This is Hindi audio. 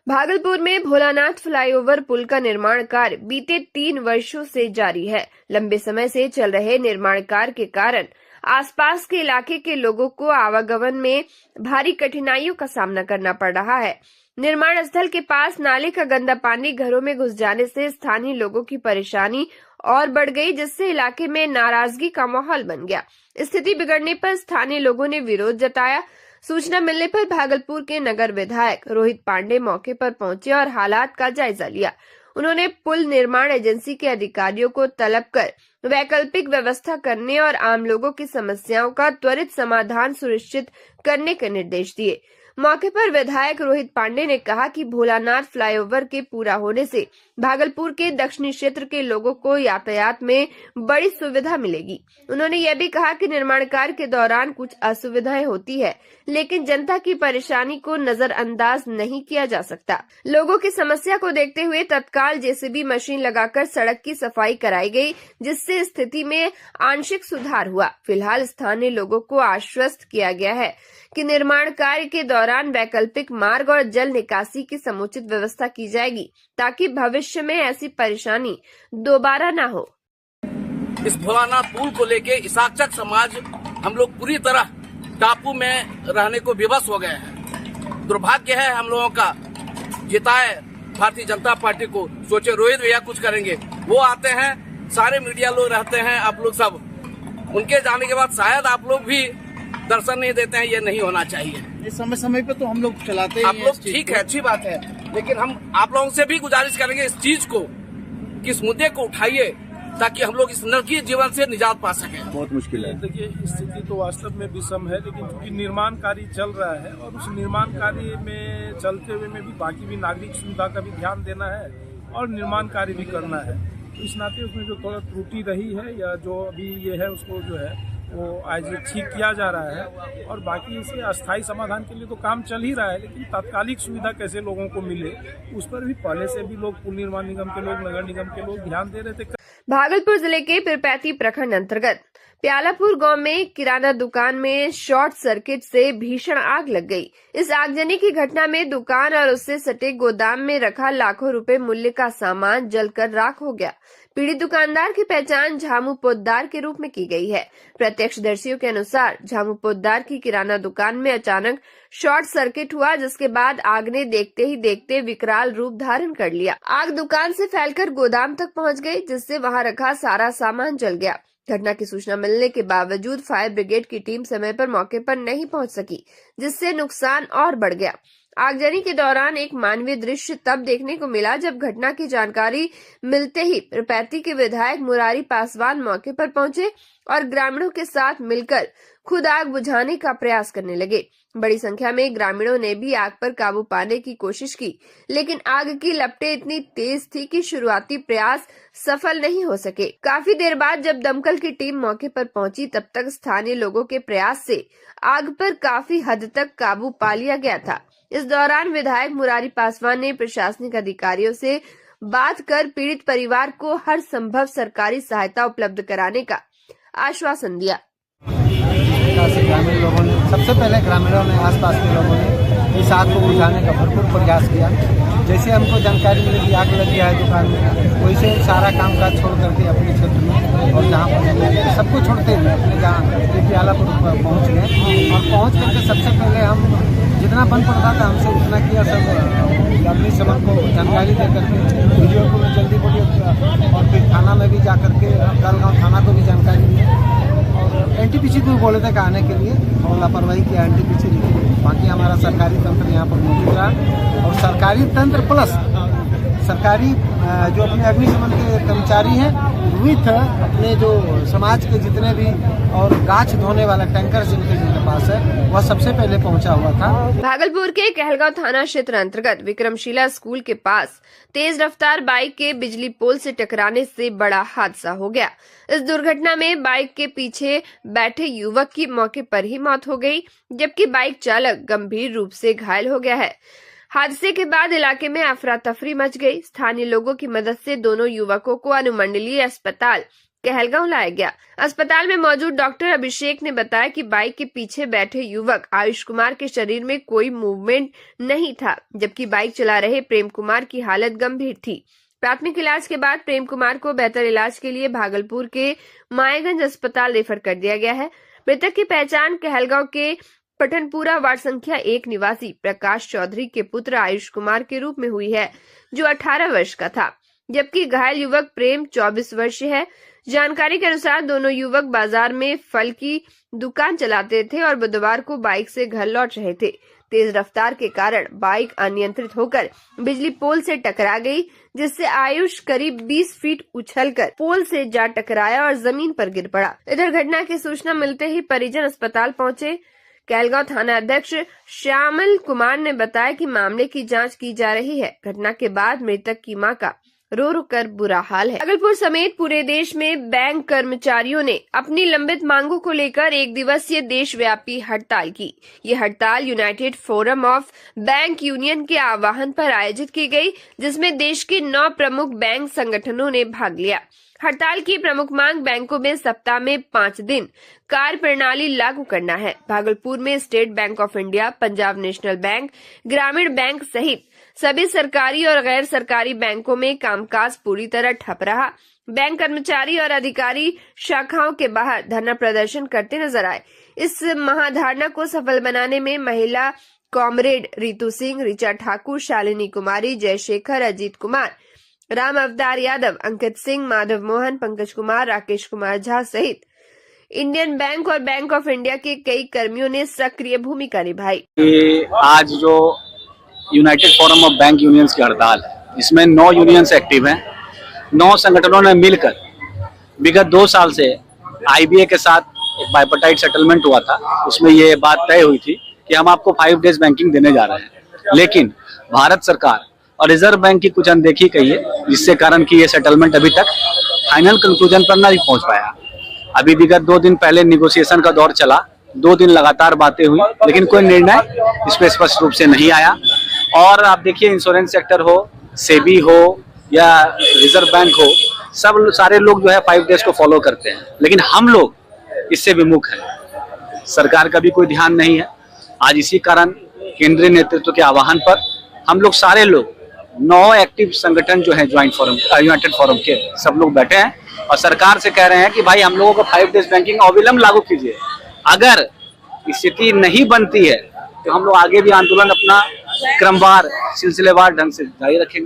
भागलपुर में भोलानाथ फ्लाईओवर पुल का निर्माण कार्य बीते 3 वर्षों से जारी है। लंबे समय से चल रहे निर्माण कार्य के कारण आसपास के इलाके के लोगों को आवागमन में भारी कठिनाइयों का सामना करना पड़ रहा है। निर्माण स्थल के पास नाले का गंदा पानी घरों में घुस जाने से स्थानीय लोगों की परेशानी और बढ़ गई, जिससे इलाके में नाराजगी का माहौल बन गया। स्थिति बिगड़ने पर स्थानीय लोगों ने विरोध जताया। सूचना मिलने पर भागलपुर के नगर विधायक रोहित पांडे मौके पर पहुंचे और हालात का जायजा लिया। उन्होंने पुल निर्माण एजेंसी के अधिकारियों को तलब कर वैकल्पिक व्यवस्था करने और आम लोगों की समस्याओं का त्वरित समाधान सुनिश्चित करने के निर्देश दिए। मौके पर विधायक रोहित पांडे ने कहा कि भोलानाथ फ्लाईओवर के पूरा होने से भागलपुर के दक्षिणी क्षेत्र के लोगों को यातायात में बड़ी सुविधा मिलेगी। उन्होंने यह भी कहा कि निर्माण कार्य के दौरान कुछ असुविधाएं होती है, लेकिन जनता की परेशानी को नजरअंदाज नहीं किया जा सकता। लोगों की समस्या को देखते हुए तत्काल जेसीबी मशीन लगाकर सड़क की सफाई कराई गई, जिससे स्थिति में आंशिक सुधार हुआ। फिलहाल स्थानीय लोगों को आश्वस्त किया गया है कि निर्माण कार्य के दौरान वैकल्पिक मार्ग और जल निकासी की समुचित व्यवस्था की जाएगी, ताकि भविष्य में ऐसी परेशानी दोबारा न हो। इस भोलानाथ पुल को लेके इसाकचक समाज हम लोग पूरी तरह टापू में रहने को विवश हो गए हैं। दुर्भाग्य है हम लोगों का। जिताए भारतीय जनता पार्टी को, सोचे रोहित भैया कुछ करेंगे, वो आते हैं, सारे मीडिया लोग रहते हैं, आप लोग सब उनके जाने के बाद शायद आप लोग भी दर्शन नहीं देते हैं। ये नहीं होना चाहिए। समय समय पे तो हम लोग चलाते हैं। आप लोग ठीक है, अच्छी बात है, लेकिन हम आप लोगों से भी गुजारिश करेंगे इस चीज को, कि इस मुद्दे को उठाइए, ताकि हम लोग इस नरकीय जीवन से निजात पा सकें। बहुत मुश्किल है। देखिए, स्थिति तो वास्तव में विषम है, लेकिन चूंकि निर्माण कार्य चल रहा है और उस निर्माण कार्य में चलते हुए में भी बाकी भी नागरिक सुविधा का भी ध्यान देना है और निर्माण कार्य भी करना है। तो इस नाते उसमें जो थोड़ा त्रुटि रही है या जो अभी ये है, उसको जो है वो आज ठीक किया जा रहा है। और बाकी इसके अस्थायी समाधान के लिए तो काम चल ही रहा है, लेकिन तात्कालिक सुविधा कैसे लोगों को मिले, उस पर भी पहले से भी लोग पुल निर्माण निगम के लोग, नगर निगम के लोग ध्यान दे रहे थे। भागलपुर जिले के पिरपैती प्रखंड अंतर्गत प्यालापुर गांव में किराना दुकान में शॉर्ट सर्किट से भीषण आग लग गई। इस आगजनी की घटना में दुकान और उससे सटे गोदाम में रखा लाखों रुपए मूल्य का सामान जलकर राख हो गया। पीड़ित दुकानदार की पहचान झामू पोद्दार के रूप में की गई है। प्रत्यक्षदर्शियों के अनुसार झामू पोद्दार की किराना दुकान में अचानक शॉर्ट सर्किट हुआ, जिसके बाद आग ने देखते ही देखते विकराल रूप धारण कर लिया। आग दुकान से फैलकर गोदाम तक पहुंच गई, जिससे वहां रखा सारा सामान जल गया। घटना की सूचना मिलने के बावजूद फायर ब्रिगेड की टीम समय पर मौके पर नहीं पहुंच सकी, जिससे नुकसान और बढ़ गया। आगजनी के दौरान एक मानवीय दृश्य तब देखने को मिला जब घटना की जानकारी मिलते ही पिरपैती के विधायक मुरारी पासवान मौके पर पहुंचे और ग्रामीणों के साथ मिलकर खुद आग बुझाने का प्रयास करने लगे। बड़ी संख्या में ग्रामीणों ने भी आग पर काबू पाने की कोशिश की, लेकिन आग की लपटें इतनी तेज थी कि शुरुआती प्रयास सफल नहीं हो सके। काफी देर बाद जब दमकल की टीम मौके पर पहुंची, तब तक स्थानीय लोगों के प्रयास से आग पर काफी हद तक काबू पा लिया गया था। इस दौरान विधायक मुरारी पासवान ने प्रशासनिक अधिकारियों से बात कर पीड़ित परिवार को हर संभव सरकारी सहायता उपलब्ध कराने का आश्वासन दिया। ग्रामीण लोगों ने सबसे पहले आसपास के लोगों ने इस आग को बुझाने का भरपूर प्रयास किया। जैसे हमको जानकारी मिली कि आग लगी है दुकान में, वैसे सारा काम काज छोड़ करके अपने क्षेत्र में और जहाँ पर सबको छोड़ते हुए अपने जहाँ प्यालापुर पहुँच गए और पहुँच करके सबसे पहले हम जितना बन पड़ता था हमसे उतना किया। सब अग्निशमन को जानकारी दे करके वीडियो को जल्दी बोली और फिर थाना में भी जा करके गालगांव थाना को भी जानकारी दी और एनटीपीसी को बोले थे आने के लिए और लापरवाही किया एनटीपीसी। बाकी हमारा सरकारी तंत्र यहाँ पर मौजूद रहा और सरकारी तंत्र प्लस सरकारी जो अपने अग्निशमन के कर्मचारी हैं विथ अपने जो समाज के जितने भी और गाछ धोने वाला टैंकर जिनके पास है वह सबसे पहले पहुंचा हुआ था। भागलपुर के कहलगांव थाना क्षेत्र अंतर्गत विक्रमशिला स्कूल के पास तेज रफ्तार बाइक के बिजली पोल से टकराने से बड़ा हादसा हो गया। इस दुर्घटना में बाइक के पीछे बैठे युवक की मौके पर ही मौत हो गई, जबकि बाइक चालक गंभीर रूप से घायल हो गया है। हादसे के बाद इलाके में अफरा तफरी मच गई। स्थानीय लोगों की मदद से दोनों युवकों को अनुमंडलीय अस्पताल कहलगांव लाया गया। अस्पताल में मौजूद डॉक्टर अभिषेक ने बताया कि बाइक के पीछे बैठे युवक आयुष कुमार के शरीर में कोई मूवमेंट नहीं था, जबकि बाइक चला रहे प्रेम कुमार की हालत गंभीर थी। प्राथमिक इलाज के बाद प्रेम कुमार को बेहतर इलाज के लिए भागलपुर के मायागंज अस्पताल रेफर कर दिया गया है। मृतक की पहचान कहलगांव के पठनपुरा वार्ड संख्या 1 निवासी प्रकाश चौधरी के पुत्र आयुष कुमार के रूप में हुई है, जो 18 वर्ष का था, जबकि घायल युवक प्रेम 24 वर्षीय है। जानकारी के अनुसार दोनों युवक बाजार में फल की दुकान चलाते थे और बुधवार को बाइक से घर लौट रहे थे। तेज रफ्तार के कारण बाइक अनियंत्रित होकर बिजली पोल से टकरा गई, जिससे आयुष करीब 20 फीट उछलकर पोल से जा टकराया और जमीन पर गिर पड़ा। इधर घटना की सूचना मिलते ही परिजन अस्पताल पहुंचे। कहलगांव थाना अध्यक्ष श्यामल कुमार ने बताया कि मामले की जांच की जा रही है। घटना के बाद मृतक की मां का रो रो कर बुरा हाल है। भागलपुर समेत पूरे देश में बैंक कर्मचारियों ने अपनी लंबित मांगों को लेकर एक दिवसीय देशव्यापी हड़ताल की। ये हड़ताल United forum of bank union के आह्वान पर आयोजित की गई, जिसमें देश के 9 प्रमुख बैंक संगठनों ने भाग लिया। हड़ताल की प्रमुख मांग बैंकों में सप्ताह में 5 दिन कार्य प्रणाली लागू करना है। भागलपुर में state bank of India, Punjab national bank, ग्रामीण बैंक सहित सभी सरकारी और गैर सरकारी बैंकों में कामकाज पूरी तरह ठप रहा। बैंक कर्मचारी और अधिकारी शाखाओं के बाहर धरना प्रदर्शन करते नजर आए। इस महाधरना को सफल बनाने में महिला कॉमरेड रितु सिंह, ऋचा ठाकुर, शालिनी कुमारी, जयशेखर, अजीत कुमार, राम अवतार यादव, अंकित सिंह, माधव मोहन, पंकज कुमार, राकेश कुमार झा सहित इंडियन बैंक और बैंक ऑफ इंडिया के कई कर्मियों ने सक्रिय भूमिका निभाई। आज जो United forum of bank unions की हड़ताल है, इसमें 9 यूनियंस एक्टिव हैं। 9 संगठनों ने मिलकर विगत 2 साल से आईबीए के साथ एक बाइपर्टाइट सेटलमेंट हुआ था। उसमें ये बात तय हुई थी कि हम आपको 5 डेज बैंकिंग देने जा रहे हैं, लेकिन भारत सरकार और रिजर्व बैंक की कुछ अनदेखी कही है, जिससे कारण कि ये सेटलमेंट अभी तक फाइनल कंक्लूजन पर नहीं पहुंच पाया। अभी विगत 2 दिन पहले निगोशिएशन का दौर चला, 2 दिन लगातार बातें हुई, लेकिन कोई निर्णय इस पर स्पष्ट रूप से नहीं आया। और आप देखिए, इंश्योरेंस सेक्टर हो, सेबी हो या रिजर्व बैंक हो, सारे लोग जो है 5 डेज को फॉलो करते हैं, लेकिन हम लोग इससे विमुख हैं। सरकार का भी कोई ध्यान नहीं है। आज इसी कारण केंद्रीय नेतृत्व के आह्वान पर हम लोग सारे लोग 9 एक्टिव संगठन जो है ज्वाइंट फोरम, यूनाइटेड फोरम के, सब लोग बैठे हैं और सरकार से कह रहे हैं कि भाई हम लोगों को 5 डेज बैंकिंग अविलंब लागू कीजिए। अगर स्थिति नहीं बनती है तो हम लोग आगे भी आंदोलन अपना क्रमवार, सिलसिलेवार ढंग से जारी रखेंगे।